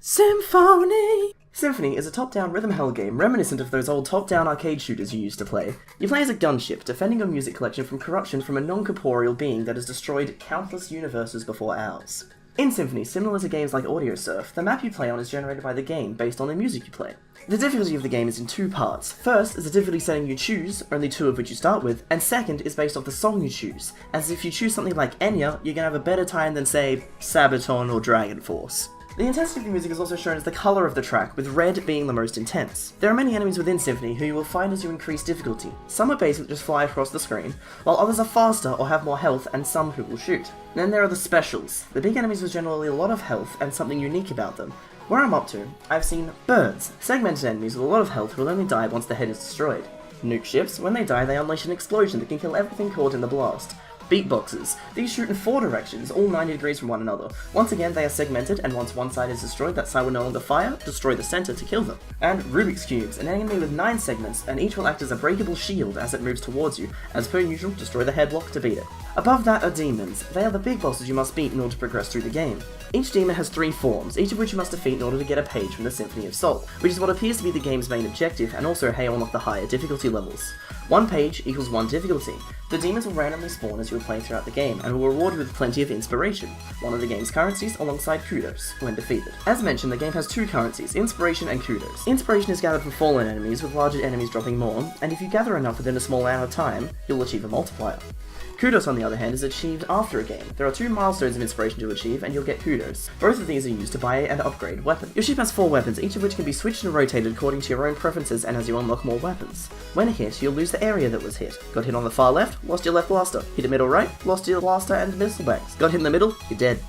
Symphony! Symphony is a top-down rhythm hell game reminiscent of those old top-down arcade shooters you used to play. You play as a gunship, defending your music collection from corruption from a non-corporeal being that has destroyed countless universes before ours. In Symphony, similar to games like AudioSurf, the map you play on is generated by the game based on the music you play. The difficulty of the game is in two parts. First is the difficulty setting you choose, only two of which you start with, and second is based off the song you choose, as if you choose something like Enya, you're gonna have a better time than, say, Sabaton or Dragon Force. The intensity of the music is also shown as the colour of the track, with red being the most intense. There are many enemies within Symphony who you will find as you increase difficulty. Some are basic that just fly across the screen, while others are faster or have more health, and some who will shoot. Then there are the specials. The big enemies with generally a lot of health and something unique about them. Where I'm up to, I've seen birds, segmented enemies with a lot of health who will only die once their head is destroyed. Nuke ships, when they die they unleash an explosion that can kill everything caught in the blast. Beatboxes. These shoot in 4 directions, all 90 degrees from one another. Once again, they are segmented, and once one side is destroyed, that side will no longer fire, destroy the center to kill them. And Rubik's Cubes, an enemy with 9 segments, and each will act as a breakable shield as it moves towards you. As per usual, destroy the headlock to beat it. Above that are demons. They are the big bosses you must beat in order to progress through the game. Each demon has 3 forms, each of which you must defeat in order to get a page from the Symphony of Soul, which is what appears to be the game's main objective, and also how you unlock the higher difficulty levels. 1 page equals 1 difficulty. The demons will randomly spawn as you will play throughout the game, and will reward you with plenty of inspiration, one of the game's currencies alongside kudos, when defeated. As mentioned, the game has 2 currencies, inspiration and kudos. Inspiration is gathered from fallen enemies, with larger enemies dropping more, and if you gather enough within a small amount of time, you'll achieve a multiplier. Kudos, on the other hand, is achieved after a game. There are 2 milestones of inspiration to achieve, and you'll get kudos. Both of these are used to buy and upgrade weapons. Your ship has 4 weapons, each of which can be switched and rotated according to your own preferences and as you unlock more weapons. When hit, you'll lose the area that was hit. Got hit on the far left, lost your left blaster. Hit a middle right, lost your blaster and missile banks. Got hit in the middle, you're dead.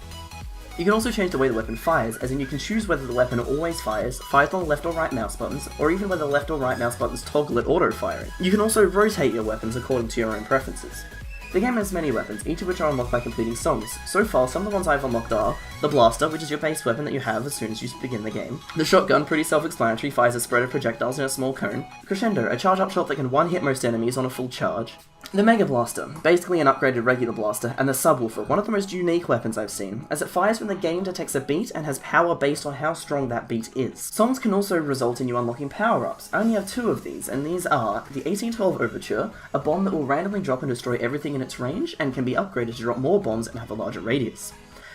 You can also change the way the weapon fires, as in you can choose whether the weapon always fires on the left or right mouse buttons, or even whether the left or right mouse buttons toggle it auto-firing. You can also rotate your weapons according to your own preferences. The game has many weapons, each of which are unlocked by completing songs. So far, some of the ones I've unlocked are the blaster, which is your base weapon that you have as soon as you begin the game. The shotgun, pretty self-explanatory, fires a spread of projectiles in a small cone. Crescendo, a charge-up shot that can one-hit most enemies on a full charge. The Mega Blaster, basically an upgraded regular blaster, and the Subwoofer, one of the most unique weapons I've seen, as it fires when the game detects a beat and has power based on how strong that beat is. Songs can also result in you unlocking power-ups. I only have 2 of these, and these are the 1812 Overture, a bomb that will randomly drop and destroy everything in its range, and can be upgraded to drop more bombs and have a larger radius.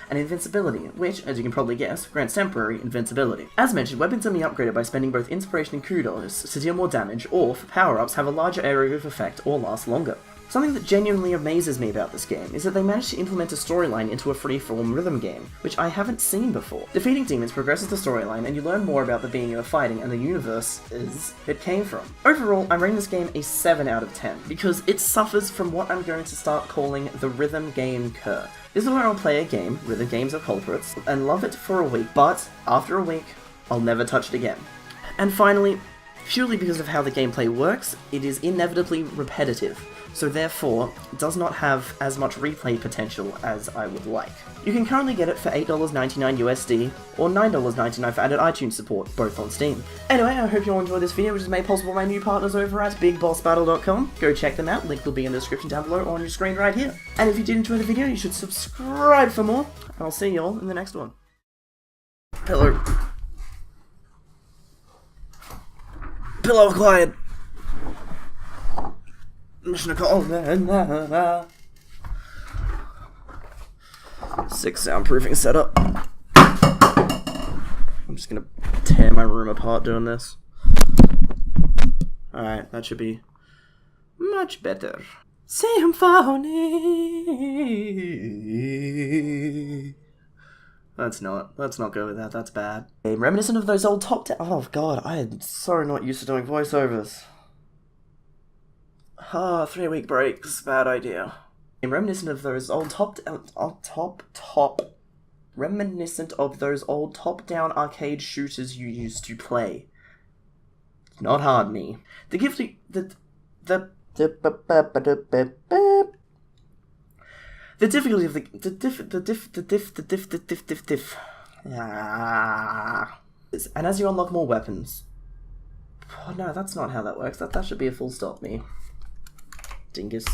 And Invincibility, which, as you can probably guess, grants temporary invincibility. As mentioned, weapons can be upgraded by spending both inspiration and kudos to deal more damage, or, for power-ups, have a larger area of effect or last longer. Something that genuinely amazes me about this game is that they managed to implement a storyline into a free-form rhythm game, which I haven't seen before. Defeating demons progresses the storyline, and you learn more about the being you are fighting and the universes it came from. Overall, I'm rating this game a 7 out of 10, because it suffers from what I'm going to start calling the rhythm game curse. This is where I'll play a game, Rhythm Games Are Culprits, and love it for a week, but after a week, I'll never touch it again. And finally, purely because of how the gameplay works, it is inevitably repetitive, so therefore does not have as much replay potential as I would like. You can currently get it for $8.99 USD or $9.99 for added iTunes support, both on Steam. Anyway, I hope you all enjoyed this video, which is made possible by my new partners over at BigBossBattle.com. Go check them out, link will be in the description down below or on your screen right here. And if you did enjoy the video, you should subscribe for more, and I'll see you all in the next one. Hello. Pillow quiet. Mission call. 6 soundproofing setup. I'm just gonna tear my room apart doing this. Alright, that should be much better. Symphony. Let's not go with that, that's bad. Reminiscent of those old top down. Oh god, I am so not used to doing voiceovers. 3-week breaks, bad idea. Reminiscent of those old reminiscent of those old top-down arcade shooters you used to play. Not hard, me. The difficulty of and as you unlock more weapons. Oh no, that's not how that works. That should be a full stop, me. Dingus.